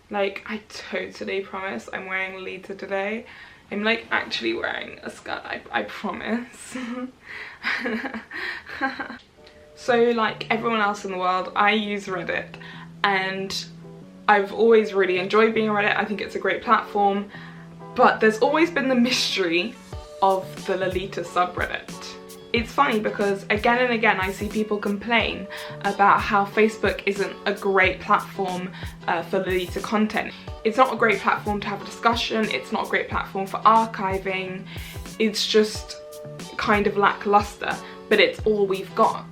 Like, I totally promise I'm wearing lolita today. I'm like actually wearing a skirt, I promise. So like everyone else in the world, I use Reddit, and I've always really enjoyed being on Reddit. I think it's a great platform, but there's always been the mystery of the Lolita subreddit. It's funny because again and again I see people complain about how Facebook isn't a great platform for Lolita content. It's not a great platform to have a discussion, it's not a great platform for archiving, it's just kind of lackluster, but it's all we've got.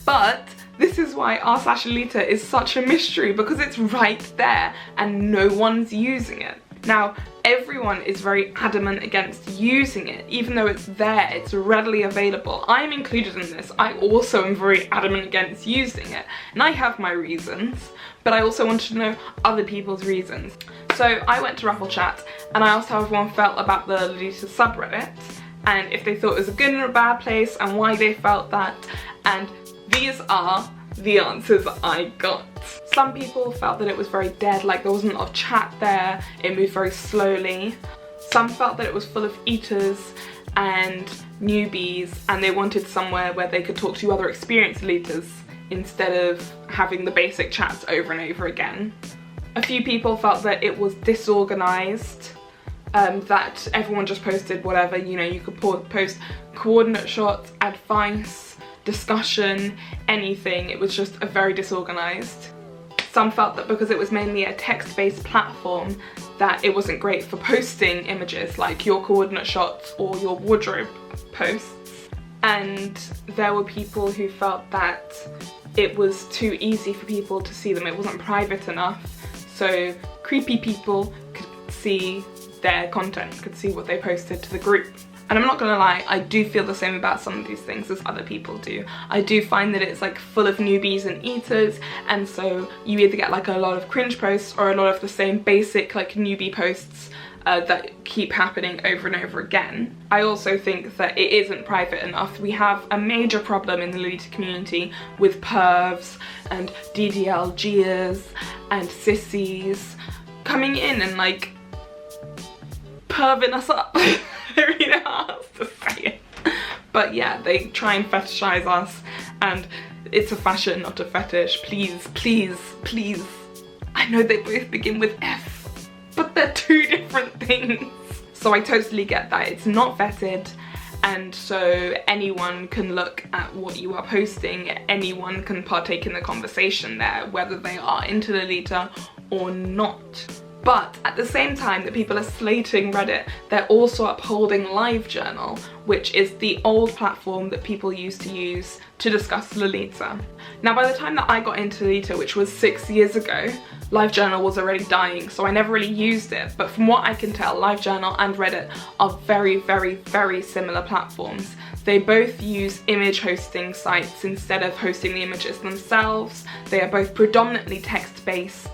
But this is why r/Lolita is such a mystery, because it's right there and no one's using it. Now, everyone is very adamant against using it, even though it's there, it's readily available. I'm included in this. I also am very adamant against using it, and I have my reasons, but I also wanted to know other people's reasons. So I went to Ruffle Chat and I asked how everyone felt about the Lolita subreddit, and if they thought it was a good and a bad place, and why they felt that, and these are the answers I got. Some people felt that it was very dead, like there wasn't a lot of chat there, it moved very slowly. Some felt that it was full of eaters and newbies, and they wanted somewhere where they could talk to other experienced leaders instead of having the basic chats over and over again. A few people felt that it was disorganized, that everyone just posted whatever, you know, you could post coordinate shots, advice, discussion, anything. It was just a very disorganized. Some felt that because it was mainly a text-based platform that it wasn't great for posting images like your coordinate shots or your wardrobe posts. And there were people who felt that it was too easy for people to see them, it wasn't private enough, so creepy people could see their content, could see what they posted to the group. And I'm not gonna lie, I do feel the same about some of these things as other people do. I do find that it's like full of newbies and eaters, and so you either get like a lot of cringe posts or a lot of the same basic like newbie posts that keep happening over and over again. I also think that it isn't private enough. We have a major problem in the Lolita community with pervs and DDLGers and sissies coming in and like perving us up. I really know how else to say it. But yeah, they try and fetishize us, and it's a fashion, not a fetish. Please, please, please. I know they both begin with F, but they're two different things. So I totally get that. It's not vetted, and so anyone can look at what you are posting, anyone can partake in the conversation there, whether they are into Lolita or not. But at the same time that people are slating Reddit, they're also upholding LiveJournal, which is the old platform that people used to use to discuss Lolita. Now, by the time that I got into Lolita, which was 6 years ago, LiveJournal was already dying, so I never really used it. But from what I can tell, LiveJournal and Reddit are very, very, very similar platforms. They both use image hosting sites instead of hosting the images themselves. They are both predominantly text-based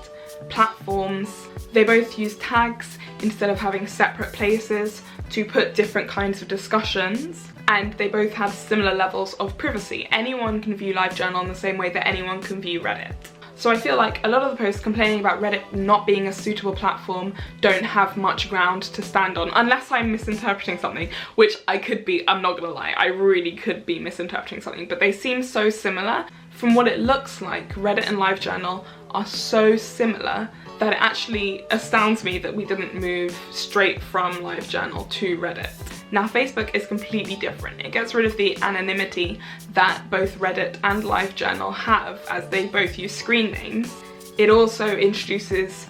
platforms. They both use tags instead of having separate places to put different kinds of discussions, and they both have similar levels of privacy. Anyone can view LiveJournal in the same way that anyone can view Reddit. So I feel like a lot of the posts complaining about Reddit not being a suitable platform don't have much ground to stand on, unless I'm misinterpreting something, which I could be, I'm not gonna lie, I really could be misinterpreting something, but they seem so similar. From what it looks like, Reddit and LiveJournal are so similar that it actually astounds me that we didn't move straight from LiveJournal to Reddit. Now, Facebook is completely different. It gets rid of the anonymity that both Reddit and LiveJournal have, as they both use screen names. It also introduces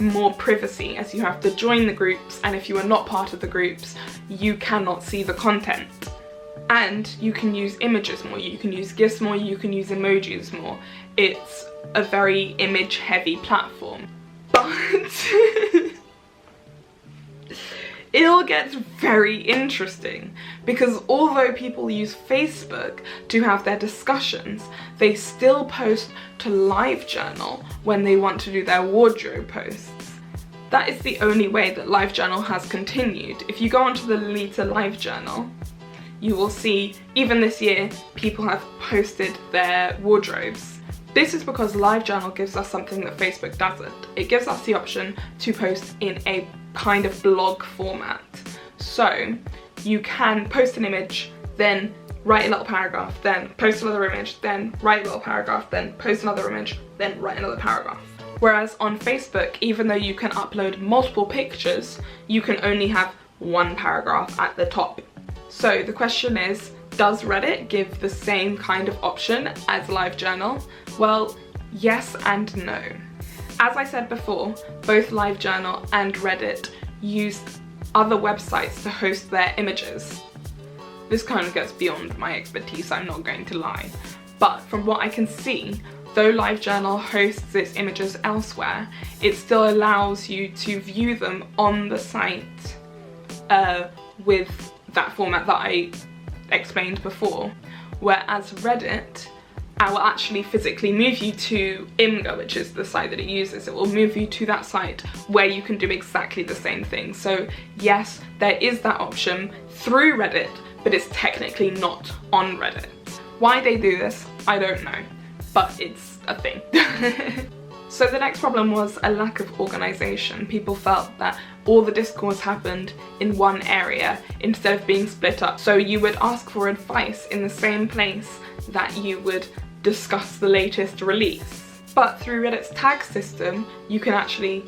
more privacy, as you have to join the groups, and if you are not part of the groups, you cannot see the content. And you can use images more, you can use GIFs more, you can use emojis more. It's a very image-heavy platform. But it all gets very interesting, because although people use Facebook to have their discussions, they still post to LiveJournal when they want to do their wardrobe posts. That is the only way that LiveJournal has continued. If you go onto the Lolita LiveJournal, you will see, even this year, people have posted their wardrobes This is because LiveJournal gives us something that Facebook doesn't. It gives us the option to post in a kind of blog format. So you can post an image, then write a little paragraph, then post another image, then write a little paragraph, then post another image, then write another paragraph. Whereas on Facebook, even though you can upload multiple pictures, you can only have one paragraph at the top. So the question is, does Reddit give the same kind of option as LiveJournal? Well, yes and no. As I said before, both LiveJournal and Reddit use other websites to host their images. This kind of gets beyond my expertise, I'm not going to lie. But from what I can see, though LiveJournal hosts its images elsewhere, it still allows you to view them on the site with that format that I explained before. Whereas Reddit, I will actually physically move you to Imgur, which is the site that it uses. It will move you to that site where you can do exactly the same thing. So yes, there is that option through Reddit, but it's technically not on Reddit. Why they do this, I don't know, but it's a thing. So the next problem was a lack of organisation. People felt that all the discourse happened in one area instead of being split up. So you would ask for advice in the same place that you would discuss the latest release. But through Reddit's tag system, you can actually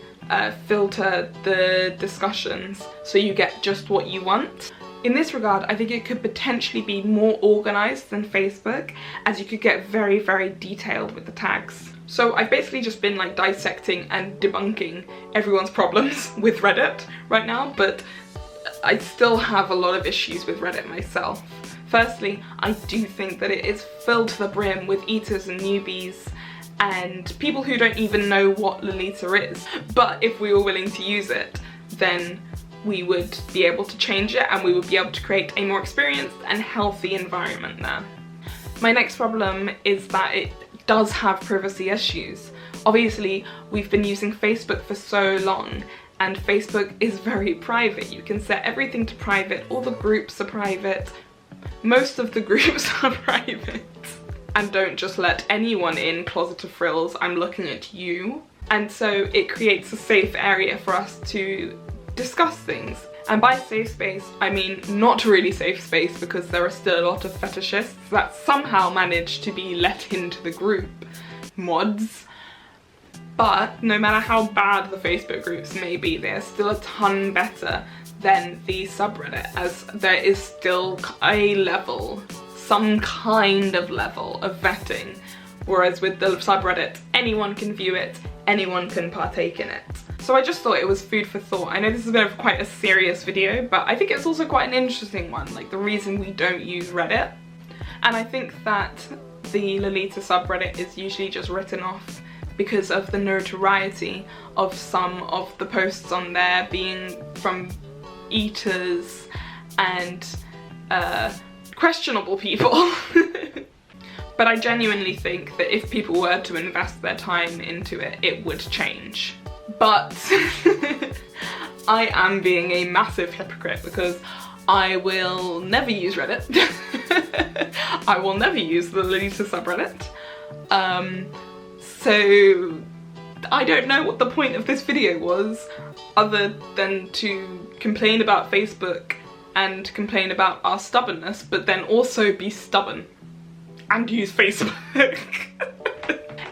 filter the discussions so you get just what you want. In this regard, I think it could potentially be more organised than Facebook, as you could get very, very detailed with the tags. So I've basically just been like dissecting and debunking everyone's problems with Reddit right now, but I still have a lot of issues with Reddit myself. Firstly, I do think that it is filled to the brim with eaters and newbies and people who don't even know what Lolita is. But if we were willing to use it, then we would be able to change it and we would be able to create a more experienced and healthy environment there. My next problem is that it does have privacy issues. Obviously, we've been using Facebook for so long and Facebook is very private. You can set everything to private, all the groups are private, most of the groups are private. And don't just let anyone in, Closet of Frills, I'm looking at you. And so it creates a safe area for us to discuss things. And by safe space, I mean not really safe space, because there are still a lot of fetishists that somehow manage to be let into the group. Mods. But no matter how bad the Facebook groups may be, they're still a ton better than the subreddit, as there is still a level, some kind of level of vetting. Whereas with the subreddit, anyone can view it, anyone can partake in it. So I just thought it was food for thought. I know this has been quite a serious video, but I think it's also quite an interesting one, like the reason we don't use Reddit. And I think that the Lolita subreddit is usually just written off because of the notoriety of some of the posts on there being from eaters and questionable people. But I genuinely think that if people were to invest their time into it, it would change. But I am being a massive hypocrite because I will never use Reddit. I will never use the Lolita subreddit. So I don't know what the point of this video was, other than to complain about Facebook and complain about our stubbornness, but then also be stubborn and use Facebook.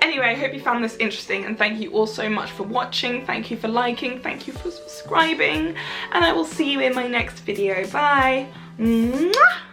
Anyway, I hope you found this interesting, and thank you all so much for watching. Thank you for liking, thank you for subscribing, and I will see you in my next video. Bye! Mwah!